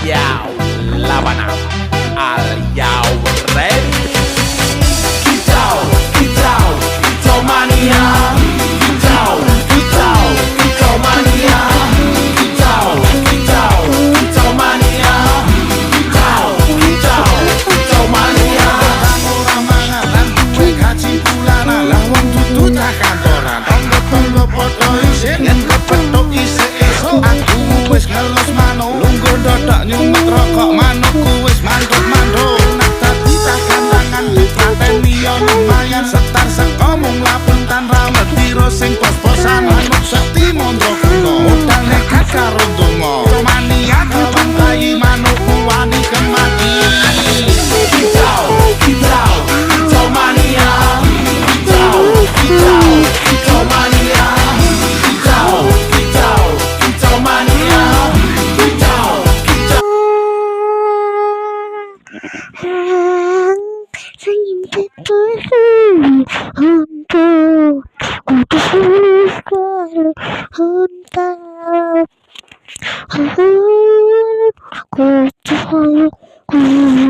Yo, laban up. Are you ready? Kicau, kicau, kicau mania. Kicau, kicau, kicau mania. Kicau, kicau, kicau mania. Kicau, kicau, kicau mania. Orang manganan duwe gaji bulanan lah wong dudu tak kantoran tonggo-tonggo padha isin yen kepethuk isih esuk aku wis ngelos manuk lungguh dodok nyumet rokok manukku wis manduk-manduk nak dadi tak kandangan dipateni yo lumayan setar seko mung lapuntan ra mediro sing pos-posan manuk sekti mondro kuno modal nekat karo donga mania kawan bayi manukku wani kemati. Kicau, kicau, kicau mania. Kicau, kicau, kicau mania. Kicau, kicau, kicau mania. Kicau, kicau. Singing sekali untuk ku tulis sekali untuk ku sayangku.